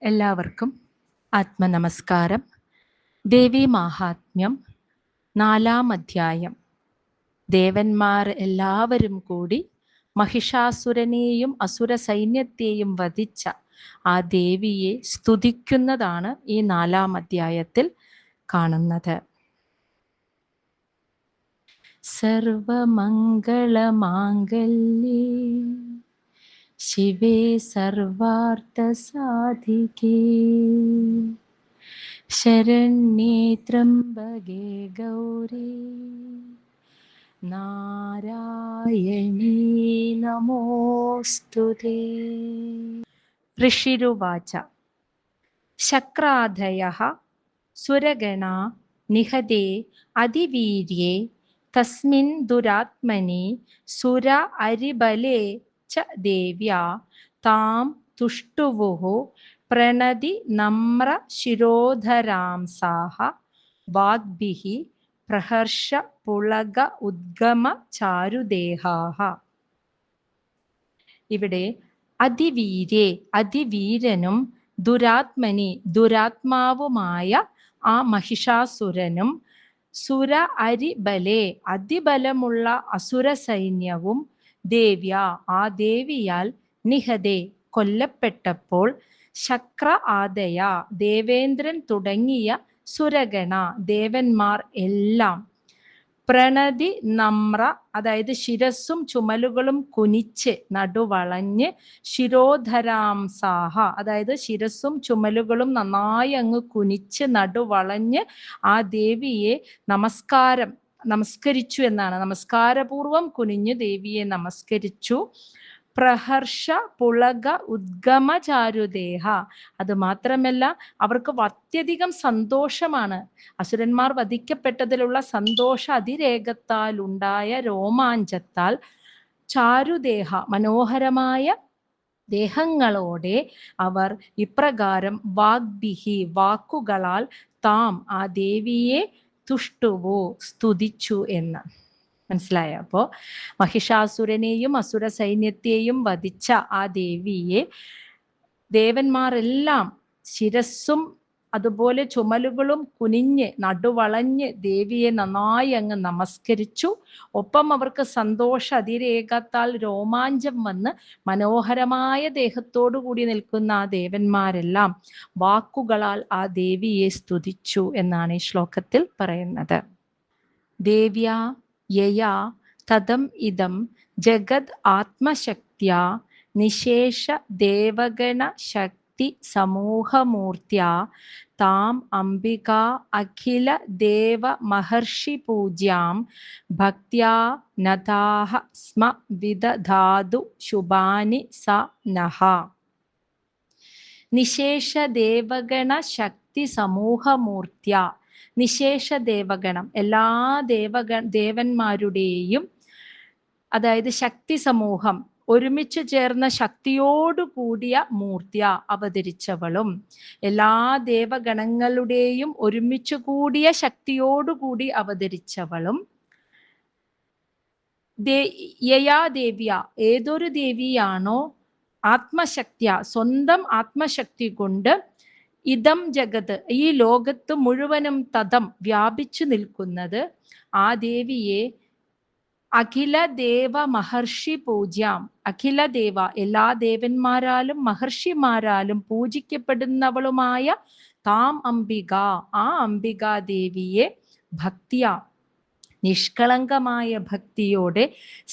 എല്ലാവർക്കും ആത്മനമസ്കാരം. ദേവി മാഹാത്മ്യം 4-ാം അധ്യായം. ദേവന്മാർ എല്ലാവരും കൂടി മഹിഷാസുരനെയും അസുര സൈന്യത്തെയും വധിച്ച ആ ദേവിയെ സ്തുതിക്കുന്നതാണ് ഈ 4-ാം അധ്യായത്തിൽ കാണുന്നത്. സർവമംഗളമാംഗല്യേ ശിവേ സർവാർത്ഥസാധികേ ശരണ്യേ ത്രംബകേ ഗൗരീ നാരായണീ നമോസ്തുതേ. ഋഷിരുവാച ശക്രാധയഃ സുരഗണാ നിഹതേ അതിവീര്യേ തസ്മിൻ ദുരാത്മനി സുര അരിബലേ ച ദേവ്യാ താം തുഷ്ടുവുഃ പ്രണതി നമ്ര ശിരോധരാംസാഃ വാഗ്ഭിഃ പ്രഹർഷ പുളക ഉദ്ഗമ ചാരുദേഹാഃ. ഇവിടെ അതിവീര്യേ, അതിവീരനും ദുരാത്മനി, ദുരാത്മാവുമായ ആ മഹിഷാസുരനും സുര അരിബലേ, അതിബലമുള്ള അസുര സൈന്യവും ദേവ്യ, ആ ദേവിയാൽ നിഹതേ, കൊല്ലപ്പെട്ടപ്പോൾ ശക്ര ആദയ, ദേവേന്ദ്രൻ തുടങ്ങിയ സുരഗണ, ദേവന്മാർ എല്ലാം പ്രണതി നമ്ര, അതായത് ശിരസ്സും ചുമലുകളും കുനിച്ച് നടുവളഞ്ഞ് ശിരോധരാംസാഹ, അതായത് ശിരസ്സും ചുമലുകളും നന്നായി അങ്ങ് കുനിച്ച് നടുവളഞ്ഞ് ആ ദേവിയെ നമസ്കരിച്ചു എന്നാണ്. നമസ്കാരപൂർവം കുനിഞ്ഞ് ദേവിയെ നമസ്കരിച്ചു. പ്രഹർഷ പുളക ഉദ്ഗമ ചാരുദേഹ, അത് മാത്രമല്ല അവർക്ക് അത്യധികം സന്തോഷമാണ്. അസുരന്മാർ വധിക്കപ്പെട്ടതിലുള്ള സന്തോഷ അതിരേകത്താൽ ഉണ്ടായ രോമാഞ്ചത്താൽ ചാരുദേഹ, മനോഹരമായ ദേഹങ്ങളോടെ അവർ ഇപ്രകാരം വാഗ്ഭിഹി, വാക്കുകളാൽ താം, ആ ദേവിയെ തുഷ്ടുവോ, സ്തുതിച്ചു എന്ന് മനസ്സിലായോ? അപ്പോൾ മഹിഷാസുരനെയും അസുര സൈന്യത്തെയും വധിച്ച ആ ദേവിയെ ദേവന്മാരെല്ലാം ശിരസ്സും അതുപോലെ ചുമലുകളും കുനിഞ്ഞ് നടുവളഞ്ഞ് ദേവിയെ നന്നായി അങ്ങ് നമസ്കരിച്ചു. ഒപ്പം അവർക്ക് സന്തോഷ അതിരേകത്താൽ രോമാഞ്ചം വന്ന് മനോഹരമായ ദേഹത്തോടു കൂടി നിൽക്കുന്ന ആ ദേവന്മാരെല്ലാം വാക്കുകളാൽ ആ ദേവിയെ സ്തുതിച്ചു എന്നാണ് ഈ ശ്ലോകത്തിൽ പറയുന്നത്. ദേവ്യാ യയാ തദം ഇദം ജഗത് ആത്മശക്ത്യാ നിശേഷ ദേവഗണ ശക്തി സമൂഹമൂർത്തിയാ താം അംബികാ അഖില ദേവ മഹർഷി പൂജ്യാം ഭക്ത്യാ നതാഹ സ്മ വിദധാതു ശുഭാനി സ നഃ. നിശേഷ ദേവഗണ ശക്തി സമൂഹമൂർത്തിയ, നിശേഷ ദേവഗണം, എല്ലാ ദേവന്മാരുടെയും, അതായത് ശക്തി സമൂഹം ഒരുമിച്ച് ചേർന്ന ശക്തിയോടു കൂടിയ മൂർത്തിയ, അവതരിച്ചവളും, എല്ലാ ദേവഗണങ്ങളുടെയും ഒരുമിച്ച് കൂടിയ ശക്തിയോടുകൂടി അവതരിച്ചവളും, യയാ ദേവ്യ, ഏതൊരു ദേവിയാണോ ആത്മശക്തിയ, സ്വന്തം ആത്മശക്തി കൊണ്ട്, ഇതം ജഗത്, ഈ ലോകത്ത് മുഴുവനും തതം വ്യാപിച്ചു നിൽക്കുന്നത്, ആ ദേവിയെ അഖില ദേവ മഹർഷി പൂജ്യാം, അഖില ദേവ, എല്ലാ ദേവന്മാരാലും മഹർഷിമാരാലും പൂജിക്കപ്പെടുന്നവളുമായ താം അംബിക, ആ അംബികാ ദേവിയെ ഭക്തിയ, നിഷ്കളങ്കമായ ഭക്തിയോടെ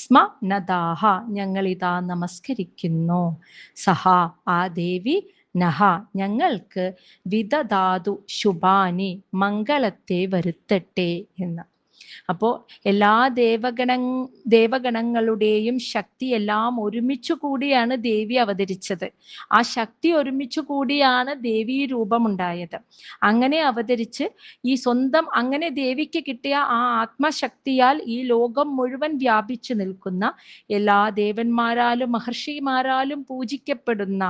സ്മ നദാഹ, ഞങ്ങളിതാ നമസ്കരിക്കുന്നു. സഹ, ആ ദേവി, നഹ, ഞങ്ങൾക്ക് വിദധാതു ശുഭാനി, മംഗളത്തെ വരുത്തട്ടെ എന്ന്. അപ്പോൾ എല്ലാ ദേവഗണങ്ങളുടെയും ശക്തി എല്ലാം ഒരുമിച്ചു കൂടിയാണ് ദേവി അവതരിച്ചത്. ആ ശക്തി ഒരുമിച്ചു കൂടിയാണ് ദേവീ രൂപമുണ്ടായത്. അങ്ങനെ അവതരിച്ച് ഈ സ്വന്തം, അങ്ങനെ ദേവിക്ക് കിട്ടിയ ആ ആത്മശക്തിയാൽ ഈ ലോകം മുഴുവൻ വ്യാപിച്ചു നിൽക്കുന്ന, എല്ലാ ദേവന്മാരാലും മഹർഷിമാരാലും പൂജിക്കപ്പെടുന്ന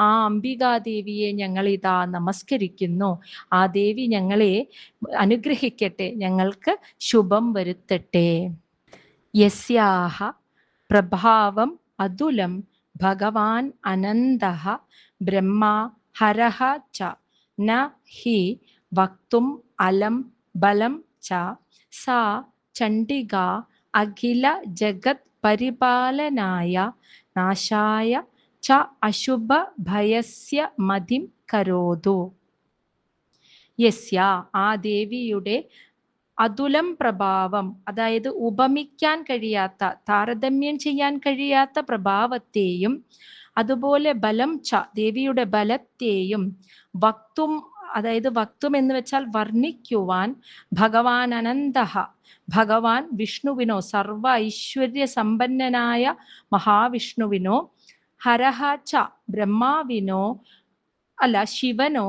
ആ അംബികാദേവിയെ ഞങ്ങൾ ഇതാ നമസ്കരിക്കുന്നു. ആ ദേവി ഞങ്ങളെ അനുഗ്രഹിക്കട്ടെ, ഞങ്ങൾക്ക് ശുഭം വരുത്തട്ടെ. യസ്യാഹ പ്രഭാവം അതുലം ഭഗവാൻ അനന്തഃ ബ്രഹ്മ ഹരഃ ച ന ഹി വക്തും അലം ബലം ച സാ ചണ്ഡിക അഖില ജഗത് പരിപാലനായ നാശായ ച അശുഭ ഭയസ്യ മതിം കരോതു. യസ്യ ആ ദേവിയുടെ അതുലം പ്രഭാവം, അതായത് ഉപമിക്കാൻ കഴിയാത്ത, താരതമ്യം ചെയ്യാൻ കഴിയാത്ത പ്രഭാവത്തെയും അതുപോലെ ബലം ച ദേവിയുടെ ബലത്തെയും വക്തും, അതായത് വക്തും എന്ന് വെച്ചാൽ വർണ്ണിക്കുവാൻ, ഭഗവാൻ അനന്തഃ ഭഗവാൻ വിഷ്ണുവിനോ, സർവ ഐശ്വര്യ സമ്പന്നനായ മഹാവിഷ്ണുവിനോ, ഹരഹ ച ബ്രഹ്മാവിനോ, അല്ല ശിവനോ,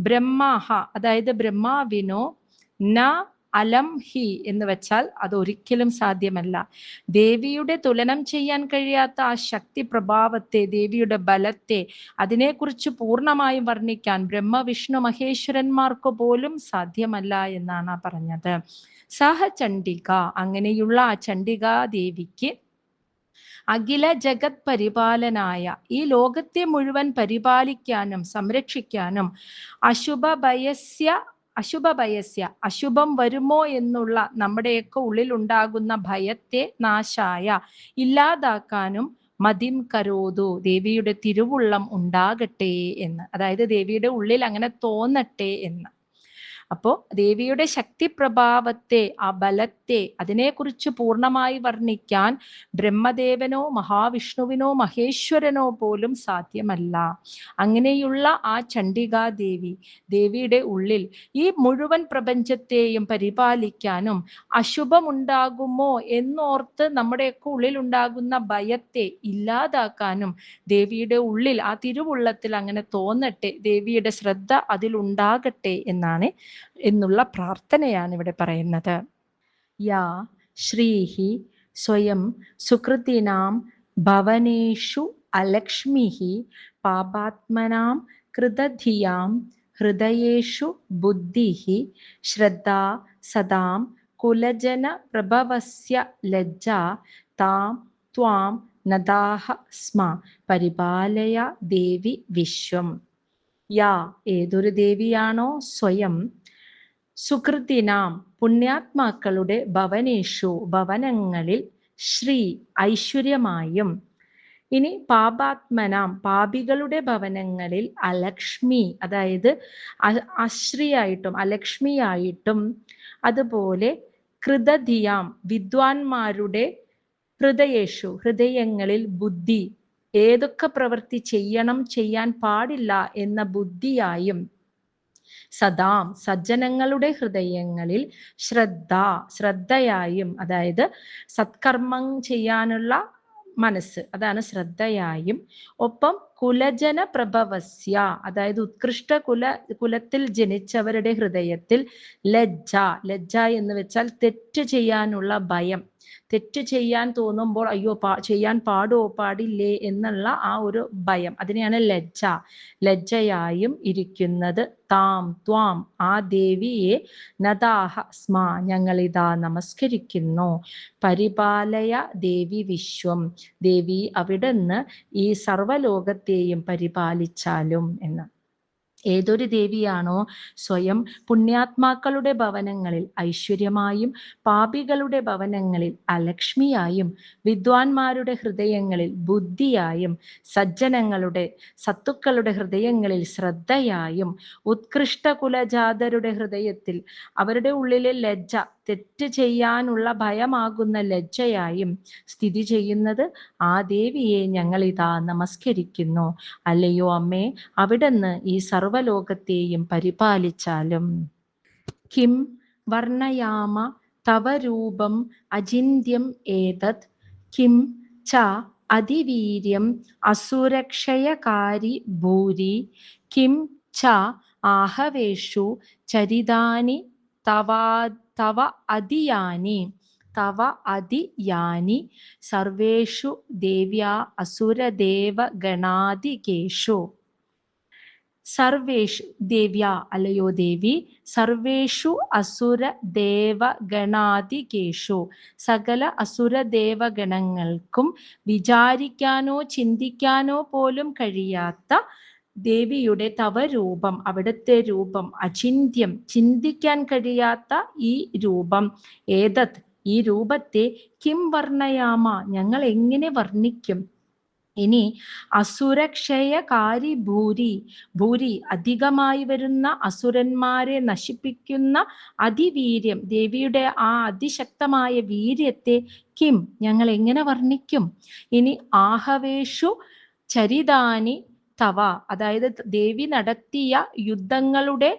ബ്രഹ്മാഹ അതായത് ബ്രഹ്മാവിനോ, ന അലം ഹി എന്ന് വെച്ചാൽ അതൊരിക്കലും സാധ്യമല്ല. ദേവിയുടെ തുലനം ചെയ്യാൻ കഴിയാത്ത ആ ശക്തി പ്രഭാവത്തെ, ദേവിയുടെ ബലത്തെ, അതിനെക്കുറിച്ച് പൂർണ്ണമായും വർണ്ണിക്കാൻ ബ്രഹ്മ വിഷ്ണു മഹേശ്വരന്മാർക്ക് പോലും സാധ്യമല്ല എന്നാണ് പറഞ്ഞത്. സഹ ചണ്ഡിക, അങ്ങനെയുള്ള ആ ചണ്ഡികാ ദേവിക്ക് അഖില ജഗത് പരിപാലനായ, ഈ ലോകത്തെ മുഴുവൻ പരിപാലിക്കാനും സംരക്ഷിക്കാനും, അശുഭഭയസ്യ അശുഭം വരുമോ എന്നുള്ള നമ്മുടെയൊക്കെ ഉള്ളിൽ ഉണ്ടാകുന്ന ഭയത്തെ നാശായ ഇല്ലാതാക്കാനും, മതിം കരോതു ദേവിയുടെ തിരുവുള്ളം ഉണ്ടാകട്ടെ എന്ന്, അതായത് ദേവിയുടെ ഉള്ളിൽ അങ്ങനെ തോന്നട്ടെ എന്ന്. അപ്പോ ദേവിയുടെ ശക്തി പ്രഭാവത്തെ, ആ ബലത്തെ, അതിനെക്കുറിച്ച് പൂർണ്ണമായി വർണ്ണിക്കാൻ ബ്രഹ്മദേവനോ മഹാവിഷ്ണുവിനോ മഹേശ്വരനോ പോലും സാധ്യമല്ല. അങ്ങനെയുള്ള ആ ചണ്ഡികാ ദേവി, ദേവിയുടെ ഉള്ളിൽ ഈ മുഴുവൻ പ്രപഞ്ചത്തെയും പരിപാലിക്കാനും, അശുഭമുണ്ടാകുമോ എന്നോർത്ത് നമ്മുടെയൊക്കെ ഉള്ളിൽ ഉണ്ടാകുന്ന ഭയത്തെ ഇല്ലാതാക്കാനും ദേവിയുടെ ഉള്ളിൽ, ആ തിരുവുള്ളത്തിൽ അങ്ങനെ തോന്നട്ടെ, ദേവിയുടെ ശ്രദ്ധ അതിലുണ്ടാകട്ടെ എന്നുള്ള പ്രാർത്ഥനയാണ് ഇവിടെ പറയുന്നത്. യാ ശ്രീഹി സ്വയം സുകൃതിനാം ഭവനേഷു അലക്ഷ്മിഹി പാപാത്മനാം കൃതധിയാം ഹൃദയേഷു ബുദ്ധിഹി ശ്രദ്ധാ സദാം കുലജന പ്രഭവസ്യ ലജ്ജാ താം ത്വാം നദാഹ സ്മ പരിപാലയ ദേവി വിശ്വം. യാ ഏതൊരു ദേവിയാണോ സ്വയം സുകൃതിനാം പുണ്യാത്മാക്കളുടെ ഭവനേഷു ഭവനങ്ങളിൽ ശ്രീ ഐശ്വര്യമായും, ഇനി പാപാത്മനാം പാപികളുടെ ഭവനങ്ങളിൽ അലക്ഷ്മി അതായത് അശ്രീയായിട്ടും അലക്ഷ്മിയായിട്ടും, അതുപോലെ കൃതധിയാം വിദ്വാൻമാരുടെ ഹൃദയേഷു ഹൃദയങ്ങളിൽ ബുദ്ധി, ഏതൊക്കെ പ്രവൃത്തി ചെയ്യണം ചെയ്യാൻ പാടില്ല എന്ന ബുദ്ധിയായും, സദാം സജ്ജനങ്ങളുടെ ഹൃദയങ്ങളിൽ ശ്രദ്ധയായും, അതായത് സത്കർമ്മം ചെയ്യാനുള്ള മനസ്സ്, അതാണ് ശ്രദ്ധയായും, ഒപ്പം കുലജന പ്രഭവസ്യ അതായത് ഉത്കൃഷ്ട കുലത്തിൽ ജനിച്ചവരുടെ ഹൃദയത്തിൽ ലജ്ജ എന്ന് വെച്ചാൽ തെറ്റ് ചെയ്യാനുള്ള ഭയം, തെറ്റ് ചെയ്യാൻ തോന്നുമ്പോൾ അയ്യോ ചെയ്യാൻ പാടില്ലേ എന്നുള്ള ആ ഒരു ഭയം, അതിനെയാണ് ലജ്ജയായും ഇരിക്കുന്നത്. താം ത്വാം ആ ദേവിയെ നദാഹ സ്മ ഞങ്ങളിതാ നമസ്കരിക്കുന്നു. പരിപാലയ ദേവി വിശ്വം, ദേവി അവിടുന്ന് ഈ സർവലോകത്തെയും പരിപാലിച്ചാലും എന്ന്. ഏതൊരു ദേവിയാണോ സ്വയം പുണ്യാത്മാക്കളുടെ ഭവനങ്ങളിൽ ഐശ്വര്യമായും പാപികളുടെ ഭവനങ്ങളിൽ അലക്ഷ്മിയായും വിദ്വാൻമാരുടെ ഹൃദയങ്ങളിൽ ബുദ്ധിയായും സജ്ജനങ്ങളുടെ സത്തുക്കളുടെ ഹൃദയങ്ങളിൽ ശ്രദ്ധയായും ഉത്കൃഷ്ട കുലജാതരുടെ ഹൃദയത്തിൽ അവരുടെ ഉള്ളിലെ ലജ്ജ, തെറ്റ് ചെയ്യാനുള്ള ഭയമാകുന്ന ലജ്ജയായും സ്ഥിതി ചെയ്യുന്നത് ആ ദേവിയെ ഞങ്ങളിതാ നമസ്കരിക്കുന്നു. അല്ലയോ അമ്മേ, അവിടുന്ന് ഈ സർവലോകത്തെയും പരിപാലിച്ചാലും. കിം വർണ്ണയാമ തവ രൂപം അചിന്യം ഏതത് കിം ച അതിവീര്യം അസുരക്ഷയകാരി ഭൂരി കിം ച ആഹവേഷു ചരിതാനി തവ അതിയാനി സർവേഷു ദേവ്യാ അസുരദേവഗണാദികേഷു. സർവേഷു ദേവ്യാ അല്ലയോ ദേവി, സർവേഷു അസുര ദേവഗണാദികേഷു സകല അസുരദേവഗണങ്ങൾക്കും വിചാരിക്കാനോ ചിന്തിക്കാനോ പോലും കഴിയാത്ത ദേവിയുടെ തവ രൂപം, അവിടുത്തെ രൂപം അചിന്യം, ചിന്തിക്കാൻ കഴിയാത്ത ഈ രൂപം, ഏതത് ഈ രൂപത്തെ കിം വർണ്ണയാമ ഞങ്ങൾ എങ്ങനെ വർണ്ണിക്കും. ഇനി അസുരക്ഷയകാരി ഭൂരി അധികമായി വരുന്ന അസുരന്മാരെ നശിപ്പിക്കുന്ന അതിവീര്യം, ദേവിയുടെ ആ അതിശക്തമായ വീര്യത്തെ കിം ഞങ്ങൾ എങ്ങനെ വർണ്ണിക്കും. ഇനി ആഹവേഷു ചരിതാനി തവ, അതായത് ദേവി നടത്തിയ യുദ്ധങ്ങളുടെ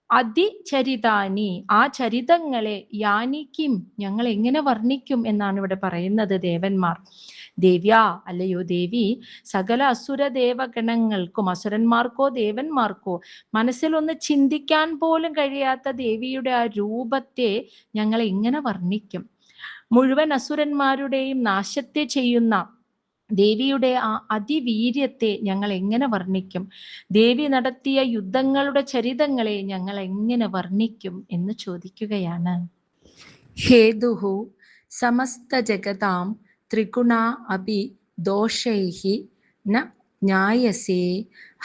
അതിചരിതാനി ആ ചരിതങ്ങളെ യാനിക്കും ഞങ്ങൾ എങ്ങനെ വർണ്ണിക്കും എന്നാണ് ഇവിടെ പറയുന്നത് ദേവന്മാർ. ദേവ്യാ അല്ലയോ ദേവി, സകല അസുര ദേവഗണങ്ങൾക്കും, അസുരന്മാർക്കോ ദേവന്മാർക്കോ മനസ്സിലൊന്ന് ചിന്തിക്കാൻ പോലും കഴിയാത്ത ദേവിയുടെ ആ രൂപത്തെ ഞങ്ങൾ എങ്ങനെ വർണ്ണിക്കും. മുഴുവൻ അസുരന്മാരുടെയും നാശത്തെ ചെയ്യുന്ന ദേവിയുടെ ആ അതിവീര്യത്തെ ഞങ്ങൾ എങ്ങനെ വർണ്ണിക്കും. ദേവി നടത്തിയ യുദ്ധങ്ങളുടെ ചരിതങ്ങളെ ഞങ്ങൾ എങ്ങനെ വർണ്ണിക്കും എന്ന് ചോദിക്കുകയാണ്. ഹേതുഹു സമസ്ത ജഗതാം ത്രിഗുണ അഭി ദോഷൈഹി ന ജ്ഞായസേ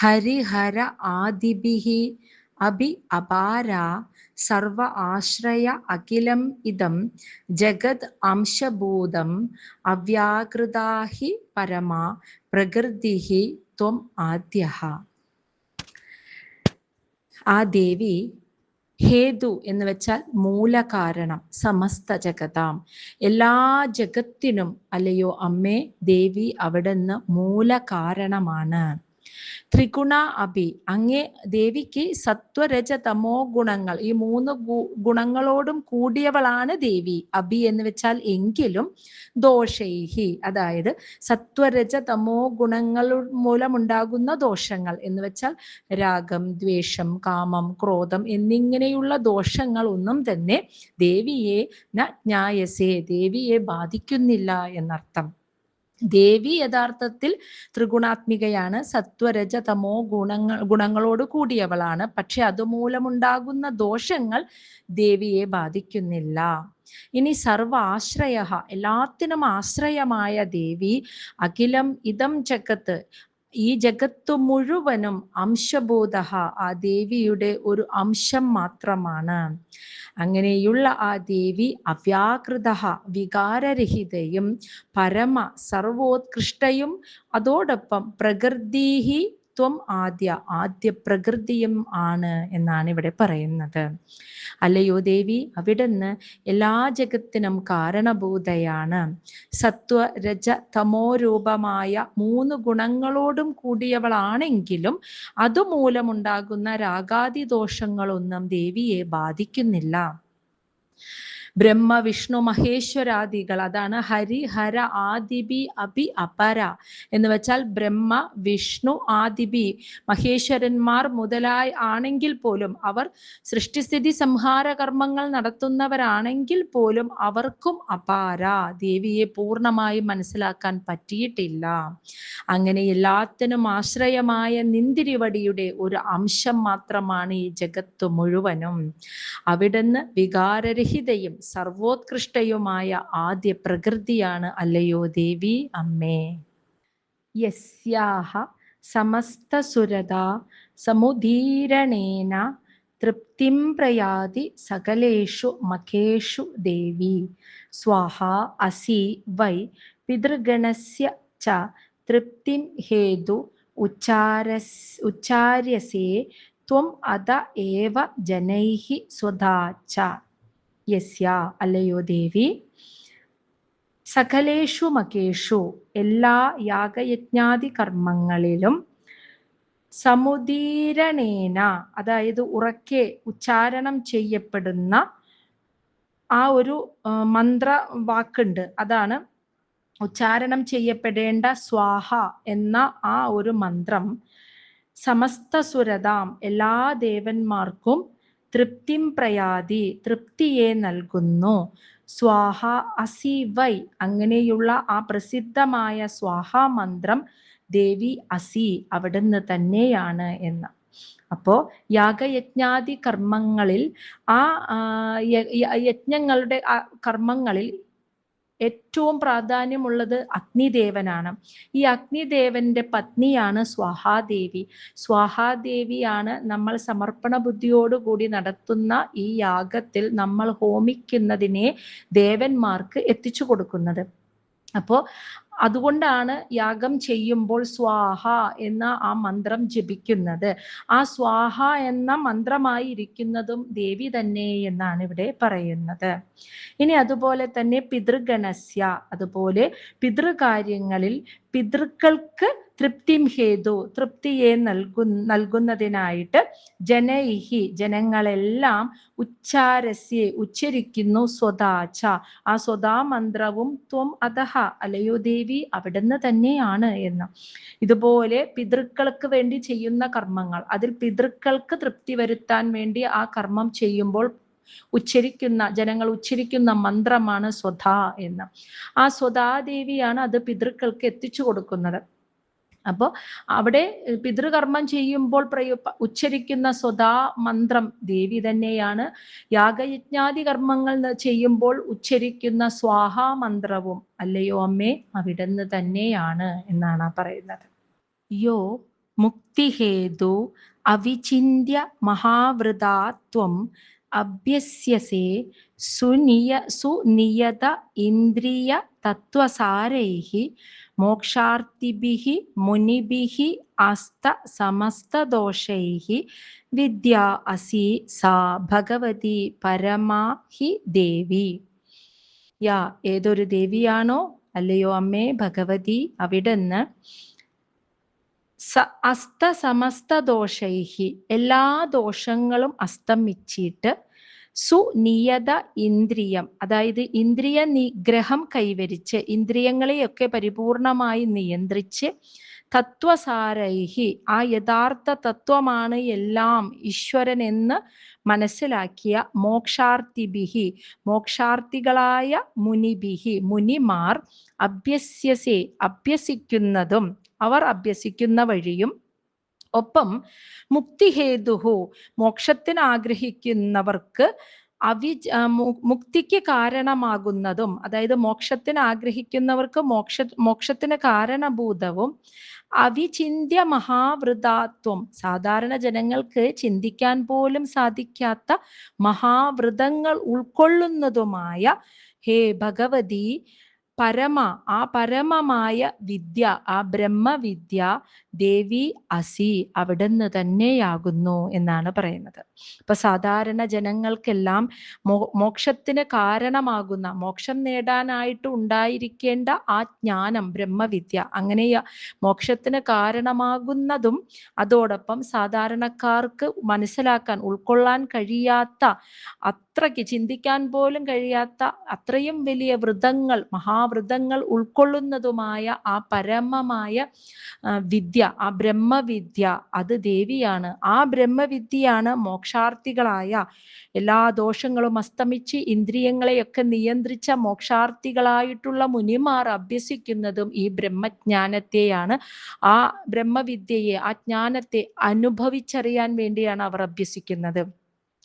ഹരിഹര ആദിഭിഹി അഭി അപാര സർവ ആശ്രയ അഖിലം ഇദം ജഗത് അംശഭൂതം അവ്യാകൃതാഹി പരമാ പ്രകൃതിഹി ത്വം ആദ്യഃ. ആ ദേവി ഹേതു എന്ന് വെച്ചാൽ മൂലകാരണം, സമസ്ത ജഗതാം എല്ലാ ജഗത്തിനും അല്ലയോ അമ്മേ ദേവി അവിടുന്ന് മൂലകാരണമാണ്. ത്രിഗുണ അഭി അങ്ങേ ദേവിക്ക് സത്വരജ തമോ ഗുണങ്ങൾ, ഈ മൂന്ന് ഗുണങ്ങളോടും കൂടിയവളാണ് ദേവി. അഭി എന്ന് വെച്ചാൽ എങ്കിലും, ദോഷൈഹി അതായത് സത്വരജ തമോ ഗുണങ്ങൾ മൂലമുണ്ടാകുന്ന ദോഷങ്ങൾ എന്ന് വെച്ചാൽ രാഗം, ദ്വേഷം, കാമം, ക്രോധം എന്നിങ്ങനെയുള്ള ദോഷങ്ങൾ ഒന്നും തന്നെ ദേവിയെ ന ജ്ഞായസേ ദേവിയെ ബാധിക്കുന്നില്ല എന്നർത്ഥം. ദേവി യഥാർത്ഥത്തിൽ ത്രിഗുണാത്മികയാണ്, സത്വരജ തമോ ഗുണങ്ങളോട് കൂടിയവളാണ്. പക്ഷെ അതുമൂലമുണ്ടാകുന്ന ദോഷങ്ങൾ ദേവിയെ ബാധിക്കുന്നില്ല. ഇനി സർവ ആശ്രയ എല്ലാത്തിനും ആശ്രയമായ ദേവി അഖിലം ഇദം ജഗത്ത് ഈ ജഗത്തു മുഴുവനും അംശബോധ ആ ദേവിയുടെ ഒരു അംശം മാത്രമാണ്. അങ്ങനെയുള്ള ആ ദേവി അവ്യാകൃത വികാരരഹിതയും പരമ സർവോത്കൃഷ്ടയും അതോടൊപ്പം പ്രകൃതിഹി ത്വം ആദ്യ പ്രകൃതിയും ആണ് എന്നാണ് ഇവിടെ പറയുന്നത്. അല്ലയോ ദേവി അവിടുന്ന് എല്ലാ ജഗത്തിനും കാരണഭൂതയാണ്. സത്വ രജ തമോ രൂപമായ 3 ഗുണങ്ങളോടും കൂടിയവളാണെങ്കിലും അതുമൂലമുണ്ടാകുന്ന രാഗാദി ദോഷങ്ങളൊന്നും ദേവിയെ ബാധിക്കുന്നില്ല. ബ്രഹ്മ വിഷ്ണു മഹേശ്വരാദികൾ, അതാണ് ഹരി ഹര ആദിബി അഭി അപര എന്ന് വെച്ചാൽ ബ്രഹ്മ വിഷ്ണു ആദിബി മഹേശ്വരന്മാർ മുതലായി ആണെങ്കിൽ പോലും, അവർ സൃഷ്ടിസ്ഥിതി സംഹാര കർമ്മങ്ങൾ നടത്തുന്നവരാണെങ്കിൽ പോലും അവർക്കും അപാര ദേവിയെ പൂർണ്ണമായും മനസ്സിലാക്കാൻ പറ്റിയിട്ടില്ല. അങ്ങനെ എല്ലാത്തിനും ആശ്രയമായ നിന്തിരിവടിയുടെ ഒരു അംശം മാത്രമാണ് ഈ ജഗത്ത് മുഴുവനും. അവിടുന്ന് വികാരരഹിതയും സർവോത്കൃഷ്ടയുമായ ആദ്യ പ്രകൃതിയാണ് അല്ലയോ ദേവി അമ്മേ. യസ്യാഹ സമസ്തസുരതാ സമുദീരണേന തൃപ്തിം പ്രയാതി സകലേഷു മഖേഷു ദേവി സ്വാഹ അസി വൈ പിതൃഗണസ്യ ച തൃപ്തിം ഹേതു ഉച്ചാര്യസേ ത്വം അത ഏവ ജനൈഹി സ്വധാച്ച. യസ്യ അല്ലയോ ദേവി സകലേഷു മകേഷു എല്ലാ യാഗയജ്ഞാദി കർമ്മങ്ങളിലും സമുദീരണേന അതായത് ഉറക്കെ ഉച്ചാരണം ചെയ്യപ്പെടുന്ന ആ ഒരു മന്ത്രവാക്കുണ്ട്, അതാണ് ഉച്ചാരണം ചെയ്യപ്പെടേണ്ട സ്വാഹ എന്ന ആ ഒരു മന്ത്രം സമസ്ത സുരതാം എല്ലാ ദേവന്മാർക്കും തൃപ്തിം പ്രയാതി തൃപ്തിയെ നൽകുന്നു. സ്വാഹ അസി വൈ അങ്ങനെയുള്ള ആ പ്രസിദ്ധമായ സ്വാഹ മന്ത്രം ദേവി അസി അവിടുന്ന് തന്നെയാണ് എന്ന്. അപ്പോ യാഗയജ്ഞാദി കർമ്മങ്ങളിൽ ആ യജ്ഞങ്ങളുടെ കർമ്മങ്ങളിൽ ഏറ്റവും പ്രാധാന്യമുള്ളത് അഗ്നിദേവനാണ്. ഈ അഗ്നിദേവന്റെ പത്നിയാണ് സ്വാഹാദേവി. സ്വാഹാദേവിയാണ് നമ്മൾ സമർപ്പണ ബുദ്ധിയോടുകൂടി നടത്തുന്ന ഈ യാഗത്തിൽ നമ്മൾ ഹോമിക്കുന്നതിനെ ദേവന്മാർക്ക് എത്തിച്ചു കൊടുക്കുന്നത്. അപ്പോൾ അതുകൊണ്ടാണ് യാഗം ചെയ്യുമ്പോൾ സ്വാഹ എന്ന ആ മന്ത്രം ജപിക്കുന്നത്. ആ സ്വാഹ എന്ന മന്ത്രമായി ഇരിക്കുന്നതും ദേവി തന്നെ എന്നാണ് ഇവിടെ പറയുന്നത്. ഇനി അതുപോലെ തന്നെ പിതൃഗണസ്യ, അതുപോലെ പിതൃകാര്യങ്ങളിൽ പിതൃക്കൾക്ക് തൃപ്തിം ഹേതു, തൃപ്തിയെ നൽകുന്നതിനായിട്ട് ജനൈഹി, ജനങ്ങളെല്ലാം ഉച്ചാരസ്യെ, ഉച്ചരിക്കുന്നു സ്വദാച, ആ സ്വദാ മന്ത്രവും ത്വം അതഹ, അലയോ ദേവി അവിടുന്ന് തന്നെയാണ് എന്ന്. ഇതുപോലെ പിതൃക്കൾക്ക് വേണ്ടി ചെയ്യുന്ന കർമ്മങ്ങൾ, അതിൽ പിതൃക്കൾക്ക് തൃപ്തി വരുത്താൻ വേണ്ടി ആ കർമ്മം ചെയ്യുമ്പോൾ ജനങ്ങൾ ഉച്ചരിക്കുന്ന മന്ത്രമാണ് സ്വധാ എന്ന്. ആ സ്വധാദേവിയാണ് അത് പിതൃക്കൾക്ക് എത്തിച്ചു കൊടുക്കുന്നത്. അപ്പോൾ അവിടെ പിതൃകർമ്മം ചെയ്യുമ്പോൾ ഉച്ചരിക്കുന്ന സ്വധാ മന്ത്രം ദേവി തന്നെയാണ്. യാഗയജ്ഞാദി കർമ്മങ്ങൾ ചെയ്യുമ്പോൾ ഉച്ചരിക്കുന്ന സ്വാഹാ മന്ത്രവും അല്ലയോ അമ്മേ അവിടുന്ന് തന്നെയാണ് എന്നാണ് പറയുന്നത്. യോ മുക്തിഹേതു അവിചിന്യ മഹാവൃതാത്വം അഭ്യസ്യസേ സുനിയത ഇന്ദ്രിയ തത്വസാരൈഹി മോക്ഷാർത്ഥിഭിഹി മുനിഭിഹി അസ്ത സമസ്തദോഷൈഹി വിദ്യാ അസി സാ ഭഗവതി പരമാ ഹി ദേവി. ഏതൊരു ദേവിയാണോ അല്ലയോ അമ്മേ ഭഗവതി അവിടുന്ന് അസ്ത സമസ്ത ദോഷൈഹി, എല്ലാ ദോഷങ്ങളും അസ്തമിച്ചിട്ട് സുനിയത ഇന്ദ്രിയം, അതായത് ഇന്ദ്രിയ നിഗ്രഹം കൈവരിച്ച് ഇന്ദ്രിയങ്ങളെയൊക്കെ പരിപൂർണമായി നിയന്ത്രിച്ച് തത്വസാരൈഹി, ആ യഥാർത്ഥ തത്വമാണ് എല്ലാം ഈശ്വരൻ എന്ന് മനസ്സിലാക്കിയ മോക്ഷാർത്ഥിഭിഹി, മോക്ഷാർത്ഥികളായ മുനിഭിഹി, മുനിമാർ അഭ്യസ്യസേ, അഭ്യസിക്കുന്നതും അവർ അഭ്യസിക്കുന്ന വഴിയും ഒപ്പം മുക്തിഹേതുഹു, മോക്ഷത്തിന് ആഗ്രഹിക്കുന്നവർക്ക് മുക്തിക്ക് കാരണമാകുന്നതും, അതായത് മോക്ഷത്തിന് ആഗ്രഹിക്കുന്നവർക്ക് മോക്ഷത്തിന് കാരണഭൂതവും അവിചിന്യ മഹാവൃതാത്വം, സാധാരണ ജനങ്ങൾക്ക് ചിന്തിക്കാൻ പോലും സാധിക്കാത്ത മഹാവൃതങ്ങൾ ഉൾക്കൊള്ളുന്നതുമായ ഹേ ഭഗവതി ആ പരമമായ വിദ്യ, ആ ബ്രഹ്മവിദ്യ ദേവി അസി അവിടുന്ന് തന്നെയാകുന്നു എന്നാണ് പറയുന്നത്. ഇപ്പൊ സാധാരണ ജനങ്ങൾക്കെല്ലാം മോക്ഷത്തിന് കാരണമാകുന്ന, മോക്ഷം നേടാനായിട്ട് ഉണ്ടായിരിക്കേണ്ട ആ ജ്ഞാനം ബ്രഹ്മവിദ്യ, അങ്ങനെ മോക്ഷത്തിന് കാരണമാകുന്നതും അതോടൊപ്പം സാധാരണക്കാർക്ക് മനസ്സിലാക്കാൻ ഉൾക്കൊള്ളാൻ കഴിയാത്ത, അത്രയ്ക്ക് ചിന്തിക്കാൻ പോലും കഴിയാത്ത അത്രയും വലിയ വൃതങ്ങൾ, മഹാവൃതങ്ങൾ ഉൾക്കൊള്ളുന്നതുമായ ആ പരമമായ വിദ്യ, ആ ബ്രഹ്മവിദ്യ അത് ദേവിയാണ്. ആ ബ്രഹ്മവിദ്യയാണ് മോക്ഷാർത്ഥികളായ എല്ലാ ദോഷങ്ങളും അസ്തമിച്ച് ഇന്ദ്രിയങ്ങളെയൊക്കെ നിയന്ത്രിച്ച മോക്ഷാർത്ഥികളായിട്ടുള്ള മുനിമാർ അഭ്യസിക്കുന്നതും ഈ ബ്രഹ്മജ്ഞാനത്തെയാണ്. ആ ബ്രഹ്മവിദ്യയെ, ആ ജ്ഞാനത്തെ അനുഭവിച്ചറിയാൻ വേണ്ടിയാണ് അവർ അഭ്യസിക്കുന്നത്.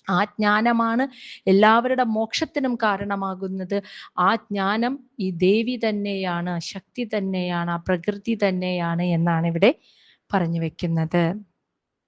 ആ ജ്ഞാനമാണ് എല്ലാവരുടെ മോക്ഷത്തിനും കാരണമാകുന്നത്. ആ ജ്ഞാനം ഈ ദേവി തന്നെയാണ്, ശക്തി തന്നെയാണ്, ആ പ്രകൃതി തന്നെയാണ് എന്നാണ് ഇവിടെ പറഞ്ഞു വെക്കുന്നത്.